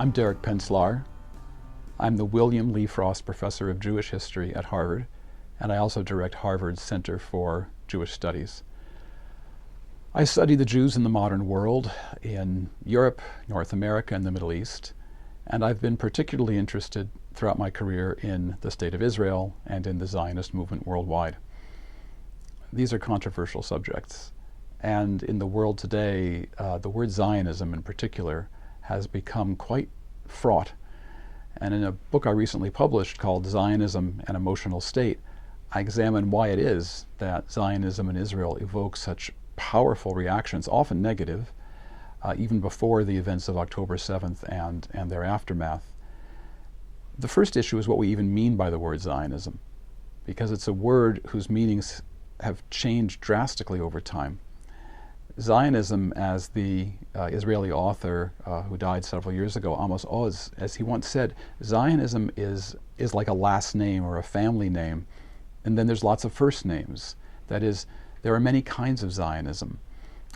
I'm Derek Penslar. I'm the William Lee Frost Professor of Jewish History at Harvard, and I also direct Harvard's Center for Jewish Studies. I study the Jews in the modern world in Europe, North America, and the Middle East, and I've been particularly interested throughout my career in the State of Israel and in the Zionist movement worldwide. These are controversial subjects, and in the world today, the word Zionism in particular has become quite fraught. And in a book I recently published called Zionism and Emotional State, I examine why it is that Zionism in Israel evokes such powerful reactions, often negative, even before the events of October 7th and their aftermath. The first issue is what we even mean by the word Zionism, because it's a word whose meanings have changed drastically over time. Zionism, as the Israeli author who died several years ago, Amos Oz, as he once said, Zionism is like a last name or a family name, and then there's lots of first names. That is, there are many kinds of Zionism.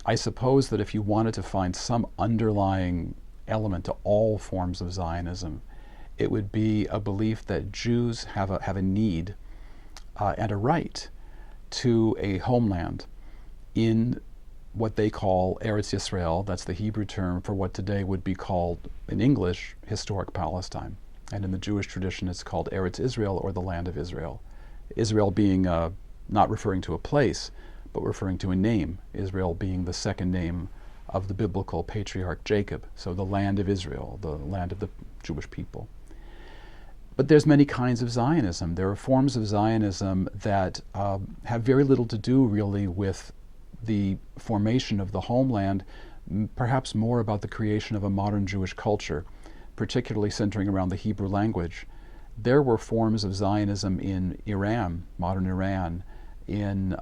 I suppose that if you wanted to find some underlying element to all forms of Zionism, it would be a belief that Jews have a need and a right to a homeland in what they call Eretz Yisrael. That's the Hebrew term for what today would be called, in English, historic Palestine. And in the Jewish tradition, it's called Eretz Israel, or the land of Israel. Israel being not referring to a place, but referring to a name, Israel being the second name of the biblical patriarch Jacob. So the land of Israel, the land of the Jewish people. But there's many kinds of Zionism. There are forms of Zionism that have very little to do really with the formation of the homeland, perhaps more about the creation of a modern Jewish culture, particularly centering around the Hebrew language. There were forms of Zionism in Iran, in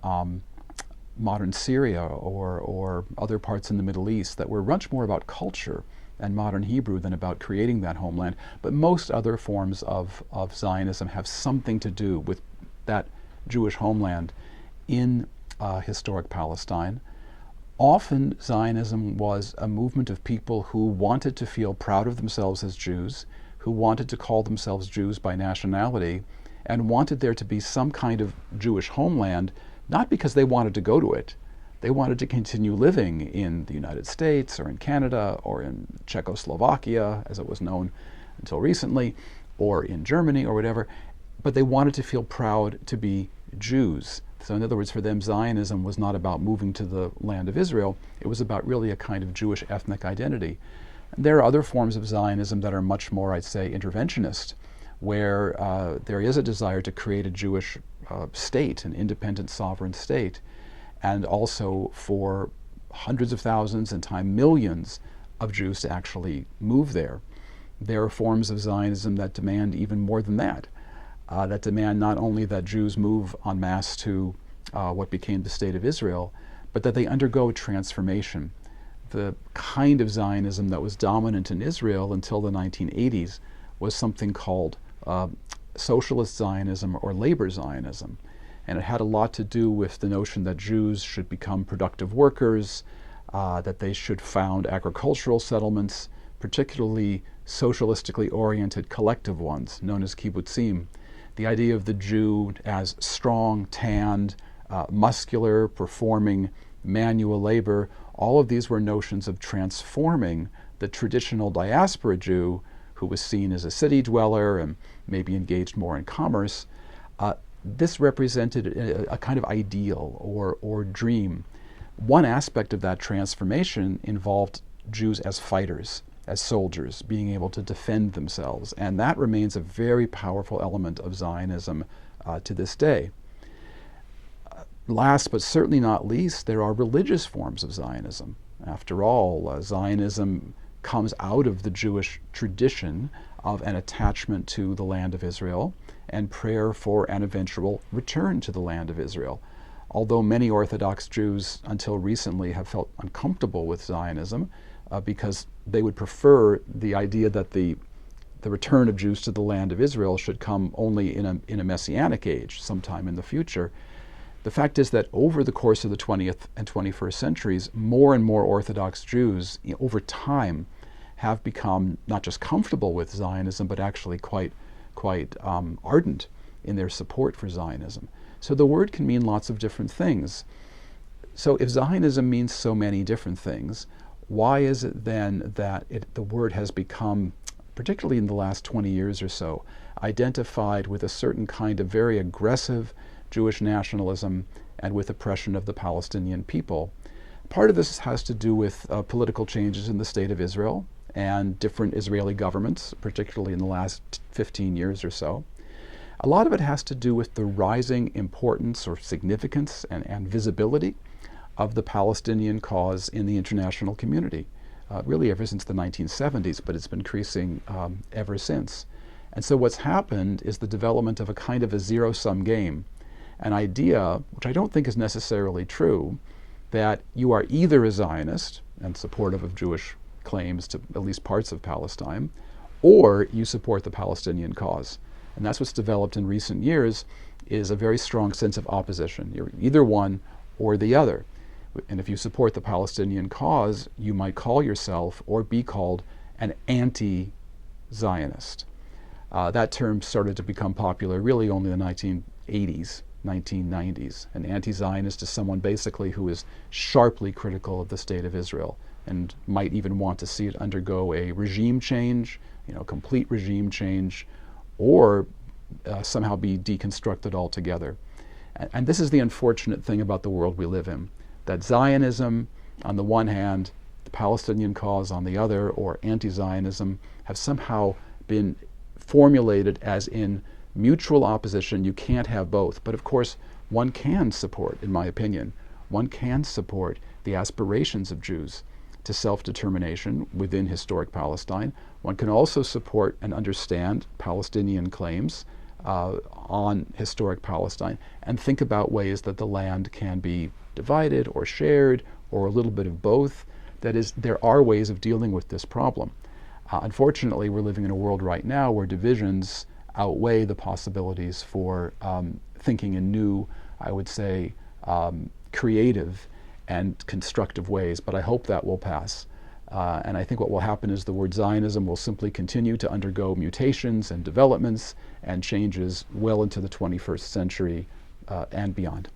modern Syria or other parts in the Middle East that were much more about culture and modern Hebrew than about creating that homeland. But most other forms of Zionism have something to do with that Jewish homeland in historic Palestine. Often Zionism was a movement of people who wanted to feel proud of themselves as Jews, who wanted to call themselves Jews by nationality, and wanted there to be some kind of Jewish homeland, not because they wanted to go to it. They wanted to continue living in the United States or in Canada or in Czechoslovakia, as it was known until recently, or in Germany or whatever, but they wanted to feel proud to be Jews. So in other words, for them, Zionism was not about moving to the land of Israel. It was about really a kind of Jewish ethnic identity. There are other forms of Zionism that are much more, I'd say, interventionist, where there is a desire to create a Jewish state, an independent sovereign state, and also for hundreds of thousands and time millions of Jews to actually move there. There are forms of Zionism that demand even more than that. That demand not only that Jews move en masse to what became the State of Israel, but that they undergo transformation. The kind of Zionism that was dominant in Israel until the 1980s was something called socialist Zionism or labor Zionism. And it had a lot to do with the notion that Jews should become productive workers, that they should found agricultural settlements, particularly socialistically oriented collective ones, known as kibbutzim. The idea of the Jew as strong, tanned, muscular, performing manual labor, all of these were notions of transforming the traditional diaspora Jew, who was seen as a city dweller and maybe engaged more in commerce. This represented a kind of ideal or dream. One aspect of that transformation involved Jews as fighters, as soldiers, being able to defend themselves. And that remains a very powerful element of Zionism to this day. Last but certainly not least, there are religious forms of Zionism. After all, Zionism comes out of the Jewish tradition of an attachment to the land of Israel and prayer for an eventual return to the land of Israel. Although many Orthodox Jews until recently have felt uncomfortable with Zionism because they would prefer the idea that the return of Jews to the land of Israel should come only in a messianic age, sometime in the future. The fact is that over the course of the 20th and 21st centuries, more and more Orthodox Jews over time have become not just comfortable with Zionism, but actually quite ardent in their support for Zionism. So the word can mean lots of different things. So if Zionism means so many different things, why is it then that the word has become, particularly in the last 20 years or so, identified with a certain kind of very aggressive Jewish nationalism and with oppression of the Palestinian people? Part of this has to do with political changes in the state of Israel and different Israeli governments, particularly in the last 15 years or so. A lot of it has to do with the rising importance or significance and visibility of the Palestinian cause in the international community, really ever since the 1970s, but it's been increasing ever since. And so what's happened is the development of a kind of a zero-sum game, an idea, which I don't think is necessarily true, that you are either a Zionist and supportive of Jewish claims to at least parts of Palestine, or you support the Palestinian cause. And that's what's developed in recent years, is a very strong sense of opposition. You're either one or the other. And if you support the Palestinian cause, you might call yourself or be called an anti-Zionist. That term started to become popular really only in the 1980s, 1990s. An anti-Zionist is someone basically who is sharply critical of the state of Israel and might even want to see it undergo a regime change, complete regime change, or somehow be deconstructed altogether. And this is the unfortunate thing about the world we live in, that Zionism on the one hand, the Palestinian cause on the other, or anti-Zionism, have somehow been formulated as in mutual opposition. You can't have both. But of course, one can support, in my opinion, one can support the aspirations of Jews to self-determination within historic Palestine. One can also support and understand Palestinian claims on historic Palestine and think about ways that the land can be divided or shared or a little bit of both. That is, there are ways of dealing with this problem. Unfortunately, we're living in a world right now where divisions outweigh the possibilities for thinking in new, I would say, creative and constructive ways, but I hope that will pass. And I think what will happen is the word Zionism will simply continue to undergo mutations and developments and changes well into the 21st century and beyond.